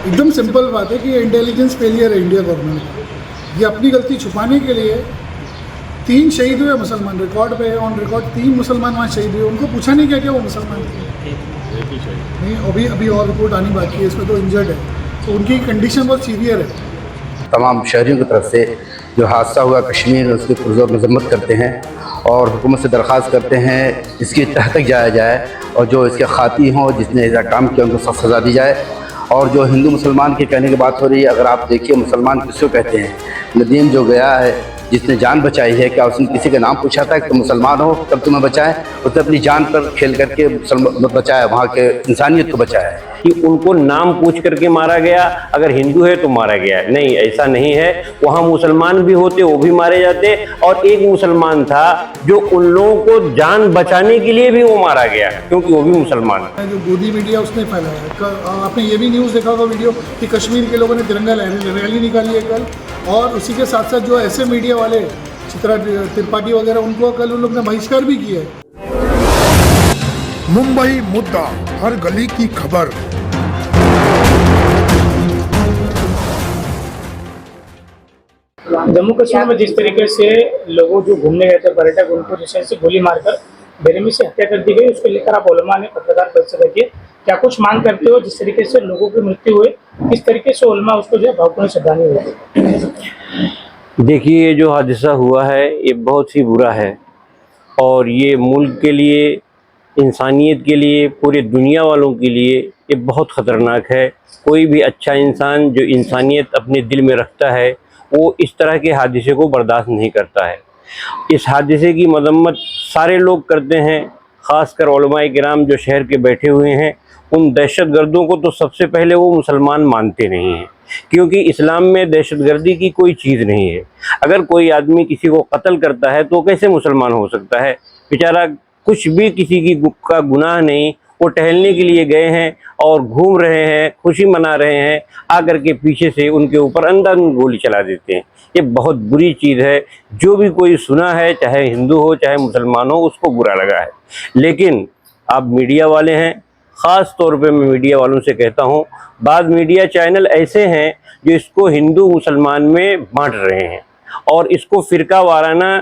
एकदम सिंपल बात है कि ये इंटेलिजेंस फेलियर है इंडिया गवर्नमेंट का। ये अपनी गलती छुपाने के लिए 3 शहीद हुए मुसलमान, रिकॉर्ड पे ऑन रिकॉर्ड 3 मुसलमान वहाँ शहीद हुए। उनको पूछा नहीं क्या वो मुसलमान थे? नहीं, अभी अभी और रिपोर्ट आनी बाकी है, इसमें तो इंजर्ड है, तो उनकी कंडीशन बहुत सीवियर है। तमाम शहरियों की तरफ से जो हादसा हुआ कश्मीर में उसकी पुरज़ोर मजम्मत करते हैं और हुकूमत से दरख्वास्त करते हैं इसकी तह तक जाया जाए और जो इसके खाती हों जिसने ऐसा काम किया उनको सख्त सज़ा दी जाए। और जो हिंदू मुसलमान के कहने की बात हो रही है, अगर आप देखिए मुसलमान किसको कहते हैं? नदीम जो गया है जिसने जान बचाई है, क्या उसने किसी का नाम पूछा था कि तुम मुसलमान हो तब तुम्हें बचाएं? उसने अपनी जान पर खेल करके बचाया, वहाँ के इंसानियत को बचाया है। कि उनको नाम पूछ करके मारा गया, अगर हिंदू है तो मारा गया, नहीं ऐसा नहीं है। वहाँ मुसलमान भी होते, वो भी मारे जाते, और एक मुसलमान था जो उन लोगों को जान बचाने के लिए भी वो मारा गया क्योंकि वो भी मुसलमान था। जो गोदी मीडिया उसने फैलाया, आपने ये भी न्यूज़ देखा होगा वीडियो कि कश्मीर के लोगों ने तिरंगा रैली निकाली है कल, और उसी के साथ साथ जो ऐसे मीडिया वाले चित्रा त्रिपाठी वगैरह, उनको कल उन लोग ने बहिष्कार भी किया है। मुंबई मुद्दा, हर गली की खबर। जम्मू कश्मीर में जिस तरीके से लोगों जो घूमने गए थे पर्यटक, उनको जिस तरह से गोली मारकर बेरहमी से हत्या कर दी गई, उसको लेकर आप उलमा ने पत्रकार परिषद रखी है, क्या कुछ मांग करते हो? जिस तरीके से लोगों की मृत्यु हुई, किस तरीके से उलमा उसको जो है भावपूर्ण श्रद्धांजलि देते? देखिए, ये जो हादसा हुआ है ये बहुत ही बुरा है और ये मुल्क के लिए, इंसानियत के लिए, पूरी दुनिया वालों के लिए ये बहुत ख़तरनाक है। कोई भी अच्छा इंसान जो इंसानियत अपने दिल में रखता है वो इस तरह के हादसे को बर्दाश्त नहीं करता है। इस हादसे की मजम्मत सारे लोग करते हैं, ख़ासकर उलमाए किराम जो शहर के बैठे हुए हैं। उन दहशतगर्दों को तो सबसे पहले वो मुसलमान मानते नहीं हैं, क्योंकि इस्लाम में दहशतगर्दी की कोई चीज़ नहीं है। अगर कोई आदमी किसी को कत्ल करता है तो कैसे मुसलमान हो सकता है? बेचारा कुछ भी किसी की का गुनाह नहीं, वो टहलने के लिए गए हैं और घूम रहे हैं, खुशी मना रहे हैं, आकर के पीछे से उनके ऊपर अंधाधुंध गोली चला देते हैं। ये बहुत बुरी चीज़ है। जो भी कोई सुना है, चाहे हिंदू हो चाहे मुसलमान हो, उसको बुरा लगा है। लेकिन आप मीडिया वाले हैं, ख़ास तौर पे मैं मीडिया वालों से कहता हूँ, बाद मीडिया चैनल ऐसे हैं जो इसको हिंदू मुसलमान में बांट रहे हैं और इसको फ़िरका वाराना,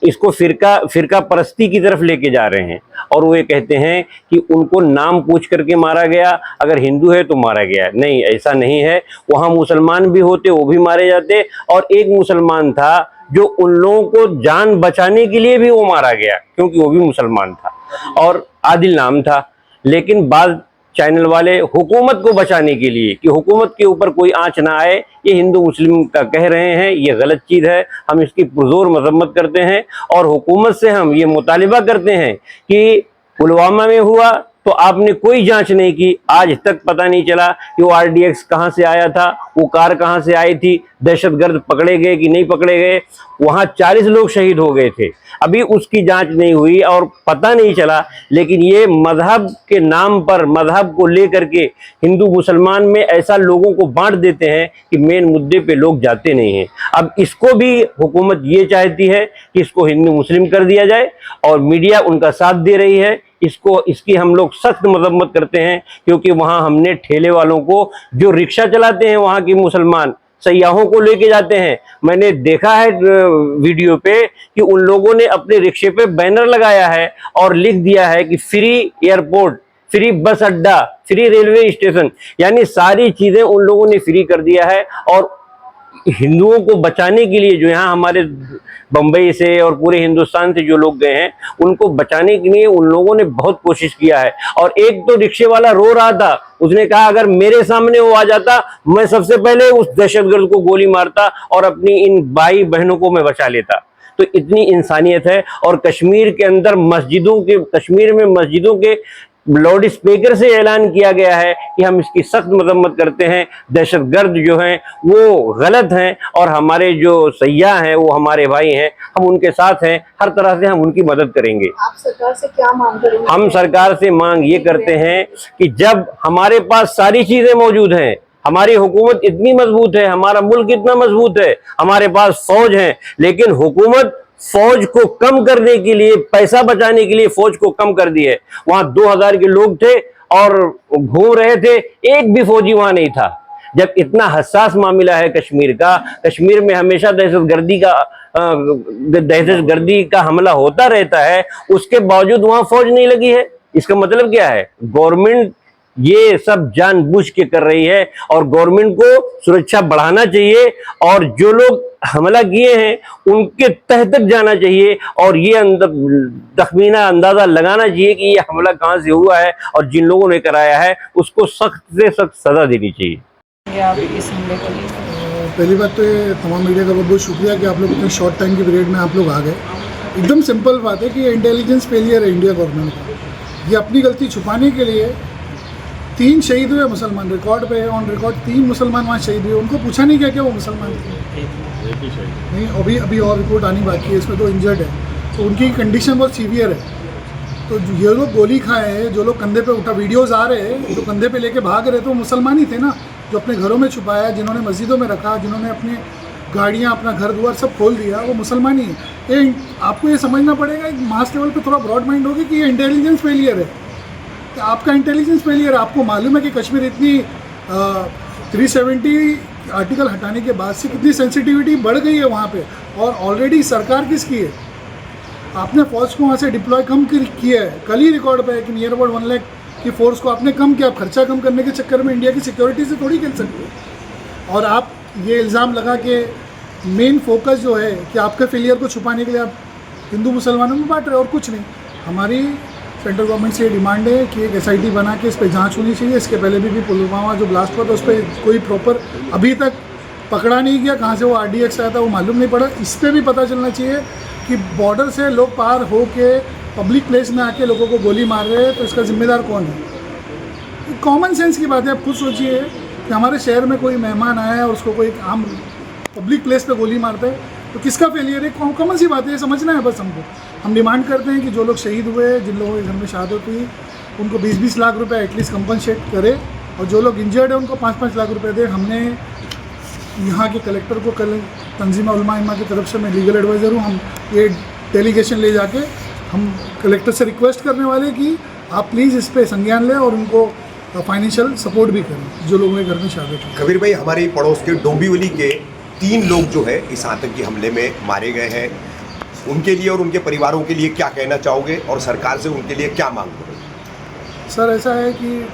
इसको फ़िरका परस्ती की तरफ लेके जा रहे हैं। और वो ये कहते हैं कि उनको नाम पूछ करके मारा गया, अगर हिंदू है तो मारा गया, नहीं ऐसा नहीं है। वहाँ मुसलमान भी होते, वो भी मारे जाते, और एक मुसलमान था जो उन लोगों को जान बचाने के लिए भी वो मारा गया क्योंकि वो भी मुसलमान था और आदिल नाम था। लेकिन बाद चैनल वाले हुकूमत को बचाने के लिए कि हुकूमत के ऊपर कोई आंच ना आए, ये हिंदू मुस्लिम का कह रहे हैं, ये गलत चीज़ है। हम इसकी पुरजोर मजम्मत करते हैं और हुकूमत से हम ये मुतालिबा करते हैं कि पुलवामा में हुआ तो आपने कोई जांच नहीं की, आज तक पता नहीं चला कि वो RDX कहाँ से आया था, वो कार कहाँ से आई थी, दहशतगर्द पकड़े गए कि नहीं पकड़े गए। वहाँ 40 लोग शहीद हो गए थे, अभी उसकी जांच नहीं हुई और पता नहीं चला। लेकिन ये मजहब के नाम पर, मजहब को लेकर के हिंदू मुसलमान में ऐसा लोगों को बांट देते हैं कि मेन मुद्दे पे लोग जाते नहीं हैं। अब इसको भी हुकूमत ये चाहती है कि इसको हिंदू मुस्लिम कर दिया जाए और मीडिया उनका साथ दे रही है। इसकी हम लोग सख्त मजम्मत करते हैं, क्योंकि वहाँ हमने ठेले वालों को, जो रिक्शा चलाते हैं वहाँ के मुसलमान, सयाहों को लेके जाते हैं, मैंने देखा है वीडियो पे कि उन लोगों ने अपने रिक्शे पे बैनर लगाया है और लिख दिया है कि फ्री एयरपोर्ट, फ्री बस अड्डा, फ्री रेलवे स्टेशन, यानी सारी चीज़ें उन लोगों ने फ्री कर दिया है। और हिंदुओं को बचाने के लिए जो यहाँ हमारे बम्बई से और पूरे हिंदुस्तान से जो लोग गए हैं, उनको बचाने के लिए उन लोगों ने बहुत कोशिश किया है। और एक तो रिक्शे वाला रो रहा था, उसने कहा अगर मेरे सामने वो आ जाता मैं सबसे पहले उस दहशतगर्द को गोली मारता और अपनी इन भाई बहनों को मैं बचा लेता। तो इतनी इंसानियत है। और कश्मीर के अंदर कश्मीर में मस्जिदों के लाउड स्पीकर से ऐलान किया गया है कि हम इसकी सख्त मजम्मत करते हैं। दहशतगर्द जो हैं वो गलत हैं और हमारे जो सयाह हैं वो हमारे भाई हैं, हम उनके साथ हैं, हर तरह से हम उनकी मदद करेंगे। आप सरकार से क्या मांग करेंगे? हम सरकार से मांग ये करते हैं कि जब हमारे पास सारी चीजें मौजूद हैं, हमारी हुकूमत इतनी मजबूत है, हमारा मुल्क इतना मजबूत है, हमारे पास फौज है, लेकिन हुकूमत फौज को कम करने के लिए, पैसा बचाने के लिए फौज को कम कर दी है। वहां 2000 के लोग थे और घूम रहे थे, एक भी फौजी वहां नहीं था। जब इतना हसास मामला है कश्मीर का, कश्मीर में हमेशा दहशतगर्दी का हमला होता रहता है, उसके बावजूद वहां फौज नहीं लगी है। इसका मतलब क्या है? गवर्नमेंट ये सब जानबूझ के कर रही है और गवर्नमेंट को सुरक्षा बढ़ाना चाहिए और जो लोग हमला किए हैं उनके तह तक जाना चाहिए और ये तखमीना अंदाजा लगाना चाहिए कि ये हमला कहां से हुआ है और जिन लोगों ने कराया है उसको सख्त से सख्त सजा देनी चाहिए। आप इस हमले के लिए पहली बात तो ये तमाम मीडिया का बहुत बहुत शुक्रिया कि आप लोग इतने शॉर्ट टाइम के पीरियड में आप लोग आ गए। एकदम सिंपल बात है कि ये इंटेलिजेंस फेलियर है इंडिया गवर्नमेंट का। ये अपनी गलती छुपाने के लिए 3 शहीद हुए मुसलमान, रिकॉर्ड पे ऑन रिकॉर्ड 3 मुसलमान वहाँ शहीद हुए। उनको पूछा नहीं क्या वो मुसलमान थे? नहीं, अभी और रिपोर्ट आनी बाकी है, इसमें तो इंजर्ड है, तो उनकी कंडीशन बहुत सीवियर है। तो ये लोग गोली खाए हैं, जो लोग कंधे पे उठा, वीडियोज़ आ रहे हैं, जो कंधे पे लेके भाग रहे थे वो मुसलमान ही थे ना, जो अपने घरों में छुपाया, जिन्होंने मस्जिदों में रखा, जिन्होंने अपने गाड़ियाँ, अपना घर द्वार सब खोल दिया, वो मुसलमान ही है। ये आपको ये समझना पड़ेगा, एक मास लेवल पे थोड़ा ब्रॉड माइंड होगी कि ये इंटेलिजेंस फेलियर है। तो आपका इंटेलिजेंस फेलियर है। आपको मालूम है कि कश्मीर इतनी 370 आर्टिकल हटाने के बाद से कितनी सेंसिटिविटी बढ़ गई है वहाँ पे, और ऑलरेडी सरकार किसकी है? आपने फौज को वहाँ से डिप्लॉय कम किया है। कल ही रिकॉर्ड पे है कि नियर अबाउट 1 लाख की फोर्स को आपने कम किया। आप खर्चा कम करने के चक्कर में इंडिया की सिक्योरिटी से थोड़ी खेल सकते हो। और आप ये इल्ज़ाम लगा के मेन फोकस जो है कि आपके फेलियर को छुपाने के लिए आप हिंदू मुसलमानों में बांट रहे हो और कुछ नहीं। हमारी सेंट्रल गवर्नमेंट से ये डिमांड है कि एक SIT बना के इस पर जांच होनी चाहिए। इसके पहले भी पुलवामा जो ब्लास्ट हुआ था उस पर कोई प्रॉपर अभी तक पकड़ा नहीं गया, कहाँ से वो RDX आया था वो मालूम नहीं पड़ा। इस पर भी पता चलना चाहिए कि बॉर्डर से लोग पार हो के पब्लिक प्लेस में आके लोगों को गोली मार रहे हैं, तो इसका जिम्मेदार कौन है? कॉमन सेंस की बात है। आप खुद सोचिए कि हमारे शहर में कोई मेहमान आया है और उसको कोई आम पब्लिक प्लेस पे गोली मारता है, तो किसका फेलियर है? कॉमन सी बात है, समझना है बस हमको। हम डिमांड करते हैं कि जो लोग शहीद हुए, जिन लोगों के घर में शहादत हुई, उनको 20-20 लाख रुपए एटलीस्ट कंपनसेट करे, और जो लोग इंजर्ड है उनको 5-5 लाख रुपए दे। हमने यहाँ के कलेक्टर को कल तंजीम उलमा की तरफ से, मैं लीगल एडवाइज़र हूँ, हम ये डेलीगेशन ले जाके हम कलेक्टर से रिक्वेस्ट करने वाले कि आप प्लीज़ इस पर संज्ञान लें और उनको फाइनेंशियल सपोर्ट भी करें जो लोगों के घर में शहादत हुई। कबीर भाई, हमारे पड़ोस के डोंबिवली के 3 लोग जो है इस आतंकी हमले में मारे गए हैं, उनके लिए और उनके परिवारों के लिए क्या कहना चाहोगे और सरकार से उनके लिए क्या मांग करोगे? सर, ऐसा है कि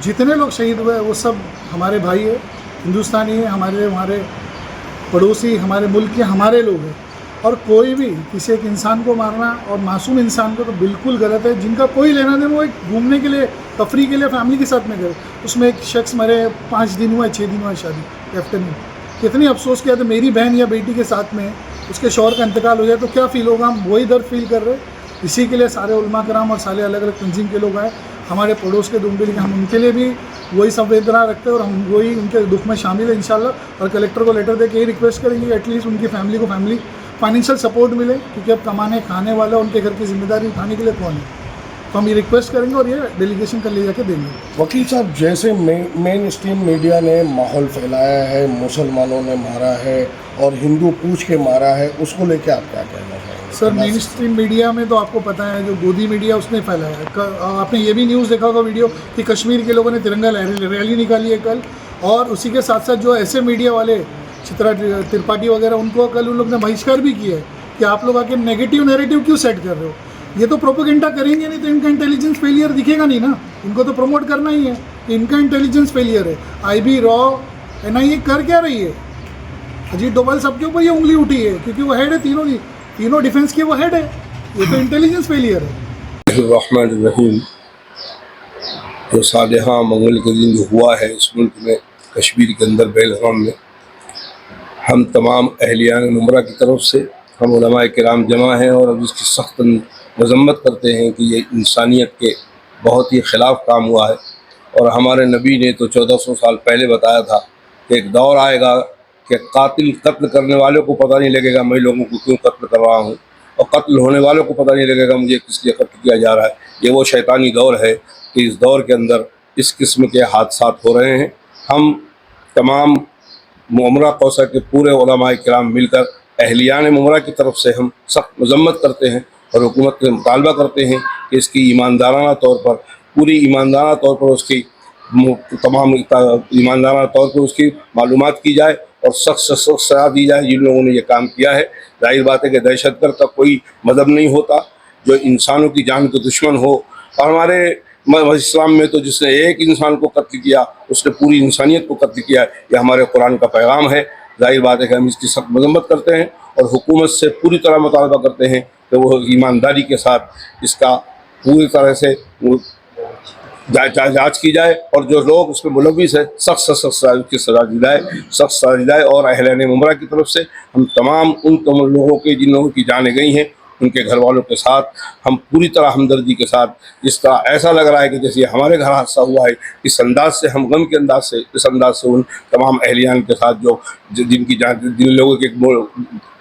जितने लोग शहीद हुए वो सब हमारे भाई है, हिंदुस्तानी है, हमारे पड़ोसी, हमारे मुल्क के हमारे लोग हैं। और कोई भी किसी एक इंसान को मारना और मासूम इंसान को तो बिल्कुल गलत है। जिनका कोई लेना देना, वो एक घूमने के लिए, तफरी के लिए फैमिली के साथ में गए, उसमें एक शख्स मरे, 5 दिन हुआ, 6 दिन हुआ शादी आफ्टरनून। कितनी अफसोस किया था। मेरी बहन या बेटी के साथ में उसके शौहर का इंतकाल हो जाए तो क्या फ़ील होगा? हम वही दर्द फील कर रहे हैं। इसी के लिए सारे उलमा कराम और सारे अलग अलग तंजीम के लोग आए, हमारे पड़ोस के डोंबिवली के, हम उनके लिए भी वही संवेदना रखते हैं और हम वही उनके दुख में शामिल है इंशाल्लाह। और कलेक्टर को लेटर दे के यही रिक्वेस्ट करेंगे एटलीस्ट उनकी फैमिली को फाइनेंशियल सपोर्ट मिले, क्योंकि अब कमाने खाने वाला, उनके घर की जिम्मेदारी उठाने के लिए कौन है? तो हम ये रिक्वेस्ट करेंगे और ये डेलीगेशन कर ले जाके देंगे। वकील साहब, जैसे मेन स्ट्रीम मीडिया ने माहौल फैलाया है, मुसलमानों ने मारा है और हिंदू पूछ के मारा है, उसको लेके आप क्या कहना चाहेंगे? सर, मेन स्ट्रीम मीडिया में तो आपको पता है जो गोदी मीडिया उसने फैलाया है। आपने ये भी न्यूज़ देखा होगा वीडियो कि कश्मीर के लोगों ने तिरंगा रैली निकाली है कल, और उसी के साथ साथ जो ऐसे मीडिया वाले चित्रा त्रिपाठी वगैरह, उनको कल उन लोग ने बहिष्कार भी किया है कि आप लोग आके नेगेटिव नैरेटिव क्यों सेट कर रहे हो? ये तो प्रोपेगेंडा करेंगे नहीं तो इनका इंटेलिजेंस फेलियर दिखेगा नहीं ना। इनको तो प्रमोट करना ही है कि इनका इंटेलिजेंस फेलियर है। IB, रॉ, NIA कर क्या रही है? अजीत डोभाल सबके ऊपर ये उंगली उठी है क्योंकि वो हेड है, तीनों डिफेंस के वो हेड है। ये तो इंटेलिजेंस फेलियर है। रहमान रहीम, जो सादेहा मंगल के दिन जो हुआ है इस मुल्क में, कश्मीर के अंदर बेलगाम में, हम तमाम अहलियान उम्रा की तरफ से हम उलमाए किराम जमा हैं और अब इसकी सख्त मजम्मत करते हैं कि ये इंसानियत के बहुत ही ख़िलाफ़ काम हुआ है। और हमारे नबी ने तो 1400 साल पहले बताया था कि एक दौर आएगा कि कातिल कत्ल करने वालों को पता नहीं लगेगा मैं लोगों को क्यों कत्ल कर रहा हूँ, और कत्ल होने वालों को पता नहीं लगेगा मुझे किस लिए कत्ल किया जा रहा है। ये वो शैतानी दौर है कि इस दौर के अंदर इस किस्म के हादसात हो रहे हैं। हम तमाम उमरा कौसा के पूरे उलमाए किराम मिलकर अहलियान उमरा की तरफ से हम सख्त मजम्मत करते हैं और हुकूमत से मुतालबा करते हैं कि इसकी ईमानदाराना तौर पर पूरी ईमानदाराना तौर पर उसकी तमाम ईमानदाराना तौर पर उसकी मालूमात की जाए और सख्त से सख्त सजा दी जाए जिन लोगों ने ये काम किया है। जाहिर बात है कि दहशतगर्द का कोई मज़हब नहीं होता जो इंसानों की जान के दुश्मन हो, और हमारे इस्लाम में तो जिसने एक इंसान को कत्ल किया उसने पूरी इंसानियत को कत्ल किया, ये हमारे कुरान का पैगाम है। जाहिर बात है कि हम इसकी सख्त मजम्मत करते हैं और हुकूमत से पूरी तरह मुतालबा करते हैं कि वो ईमानदारी के साथ इसका पूरी तरह से जांच की जाए और जो लोग उसमें मुलविस है सख्त से सख्त की सजा दी जाए, सख्त सजा दी जाए। और अहले उम्रा की तरफ से हम तमाम उन लोगों के जिन लोगों की जानें गई हैं उनके घर वालों के साथ हम पूरी तरह हमदर्दी के साथ, जिसका ऐसा लग रहा है कि जैसे हमारे घर हादसा हुआ है, इस अंदाज से हम गम के अंदाज से इस अंदाज से उन तमाम अहलियान के साथ जिन लोगों के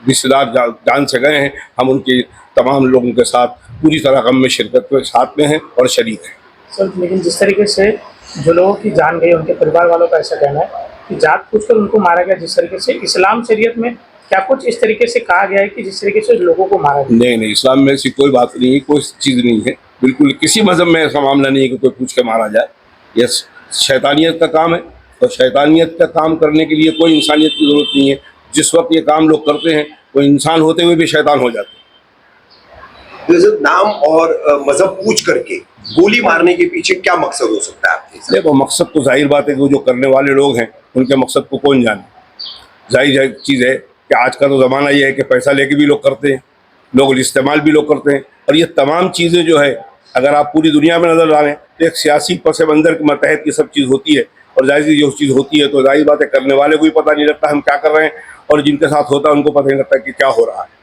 रिश्तेदार जान से गए हैं, हम उनके तमाम लोगों के साथ पूरी तरह गम में शिरकत के साथ में हैं और शरीक हैं। सर, लेकिन जिस तरीके से जो लोगों की जान गई उनके परिवार वालों का ऐसा कहना है कि जात पूछकर उनको मारा गया, जिस तरीके से इस्लाम शरीयत में क्या कुछ इस तरीके से कहा गया है कि जिस तरीके से लोगों को मारा गया? नहीं, इस्लाम में ऐसी कोई बात नहीं है, कोई चीज़ नहीं है, बिल्कुल किसी मज़हब में ऐसा मामला नहीं है कि कोई पूछ के मारा जाए। यह शैतानियत का काम है और शैतानियत का काम करने के लिए कोई इंसानियत की ज़रूरत नहीं है। जिस वक्त ये काम लोग करते हैं वो इंसान होते हुए भी शैतान हो जाते हैं। तो नाम और मजहब पूछ करके गोली मारने के पीछे क्या मकसद हो सकता है आपके? देखो, मकसद तो जाहिर बात है कि वो जो करने वाले लोग हैं उनके मकसद को कौन जाने। जाहिर चीज़ है कि आज का तो ज़माना ये है कि पैसा लेके भी लोग करते हैं, लोग इस्तेमाल भी लोग करते हैं, और ये तमाम चीज़ें जो है अगर आप पूरी दुनिया में नज़र डालें तो एक सियासी पस मंज़र के मतहत की सब चीज़ होती है, और जाहिर सी जो चीज़ होती है तो जाहिर बात है करने वाले को भी पता नहीं लगता हम क्या कर रहे हैं, और जिनके साथ होता है उनको पता नहीं लगता कि क्या हो रहा है।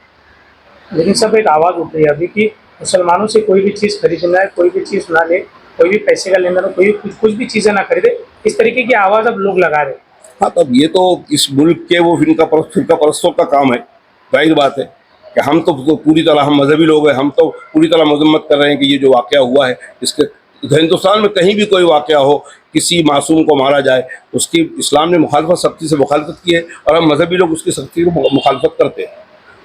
लेकिन सब एक आवाज़ उठ रही है अभी कि मुसलमानों से कोई भी चीज़ खरीदना है, कोई भी चीज़ ना ले, कोई भी पैसे का लेना हो, कोई कुछ भी चीज़ें ना खरीदे, इस तरीके की आवाज़ अब लोग लगा रहे हैं। हाँ, तब ये तो इस मुल्क के वो फिरका परस्तों का काम है। जाहिर बात है कि हम तो पूरी तरह हम मजहबी लोग हैं, हम तो पूरी तरह मजम्मत कर रहे हैं कि ये जो वाक़या हुआ है इसके हिंदुस्तान में कहीं भी कोई वाक़या हो, किसी मासूम को मारा जाए, उसकी इस्लाम ने मुखालफत सख्ती से मुखालफत की है और हम मजहबी लोग उसकी सख्ती को मुखालफत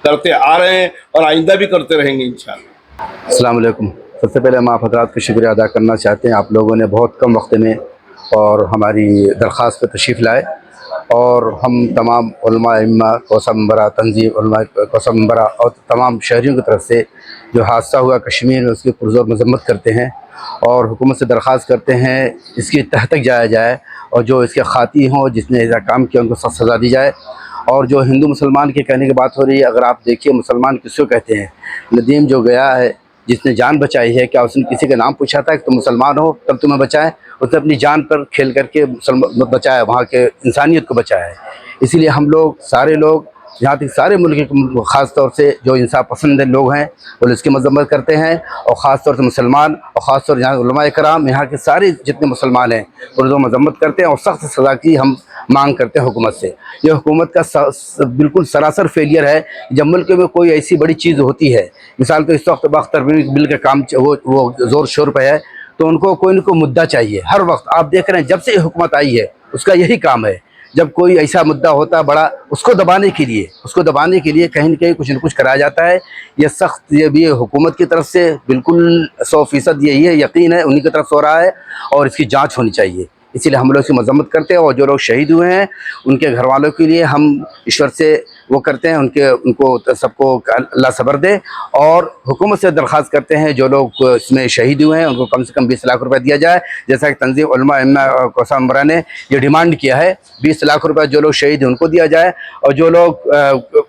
करते आ रहे हैं और आइंदा भी करते रहेंगे इंशाअल्लाह। अस्सलाम वालेकुम। सबसे पहले हम आप हज़रात का शुक्रिया अदा करना चाहते हैं, आप लोगों ने बहुत कम वक्त में और हमारी दरख्वास्त पर तशरीफ़ लाए, और हम तमाम उलमा इम्मा कौसम्बरा तंजीम उलमा कौसम्बरा और तमाम शहरियों की तरफ से जो हादसा हुआ कश्मीर में उसकी पुरज़ोर मज़म्मत करते हैं और हुकूमत से दरख्वास्त करते हैं इसकी तह तक जाया जाए, और जो इसके खाती हों जिसने ऐसा काम किया उनको सख्त सज़ा दी जाए। और जो हिंदू मुसलमान के कहने की बात हो रही है, अगर आप देखिए मुसलमान किसको कहते हैं, नदीम जो गया है जिसने जान बचाई है, क्या उसने किसी का नाम पूछा था कि तुम मुसलमान हो तब तुम्हें बचाए? उसने अपनी जान पर खेल करके बचाया, वहाँ के इंसानियत को बचाया है। इसीलिए हम लोग सारे लोग यहाँ तक सारे मुल्क के ख़ास तौर से जो इंसाफ पसंद लोग हैं वो इसकी मजम्मत करते हैं, और ख़ास तौर से मुसलमान और ख़ास तौर यहाँ उलमा कराम यहाँ के सारे जितने मुसलमान हैं उनको मजम्मत करते हैं और सख्त सज़ा की हम मांग करते हैं हुकूमत से। ये हुकूमत का बिल्कुल सरासर फेलियर है। जब मुल्क में कोई ऐसी बड़ी चीज़ होती है, मिसाल तो इस वक्त बाख्तर बिल का काम वो ज़ोर शोर पे है, तो उनको कोई न कोई मुद्दा चाहिए हर वक्त। आप देख रहे हैं जब से हुकूमत आई है उसका यही काम है, जब कोई ऐसा मुद्दा होता है बड़ा उसको दबाने के लिए कहीं न कहीं कुछ न कुछ कराया जाता है। ये सख्त ये भी हुकूमत की तरफ से बिल्कुल 100% यही है, यकीन है उन्हीं की तरफ से हो रहा है, और इसकी जांच होनी चाहिए। इसीलिए हम लोग इसकी मजम्मत करते हैं, और जो लोग शहीद हुए हैं उनके घर वालों के लिए हम ईश्वर से वो करते हैं उनको सबको अल्लाह सब्र दे, और हुकूमत से दरख्वास्त करते हैं जो लोग इसमें शहीद हुए हैं उनको कम से कम 20 लाख रुपए दिया जाए, जैसा कि तंजीम उलमा इम्मा कौसम्बरा ने ये डिमांड किया है। 20 लाख रुपए जो लोग शहीद हैं उनको दिया जाए, और जो लोग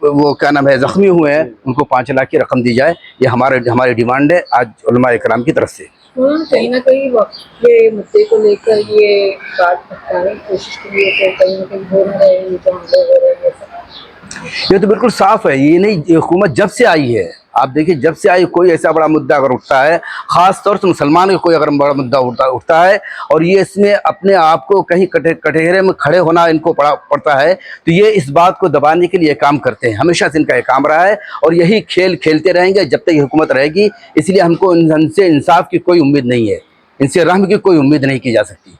वो क्या नाम है ज़ख्मी हुए हैं उनको 5 लाख की रकम दी जाए। ये हमारी डिमांड है आज उलमा इकराम की तरफ से। कहीं ना कहीं वक्त के मुद्दे को लेकर ये बात भटकाने की कोशिश की है कि कहीं ना कहीं हो रहे हैं ये जो हमले हो रहे हैं, ये तो बिल्कुल साफ है। ये नहीं, हुकूमत जब से आई है आप देखिए, जब से आई कोई ऐसा बड़ा मुद्दा अगर उठता है, ख़ास तौर से मुसलमान का कोई अगर बड़ा मुद्दा उठता है और ये इसमें अपने आप को कहीं कटघरे में खड़े होना इनको पड़ता है, तो ये इस बात को दबाने के लिए काम करते हैं। हमेशा से इनका ये काम रहा है और यही खेल खेलते रहेंगे जब तक ये हुकूमत रहेगी। इसलिए हमको इनसे इंसाफ की कोई उम्मीद नहीं है, इनसे रहम की कोई उम्मीद नहीं की जा सकती।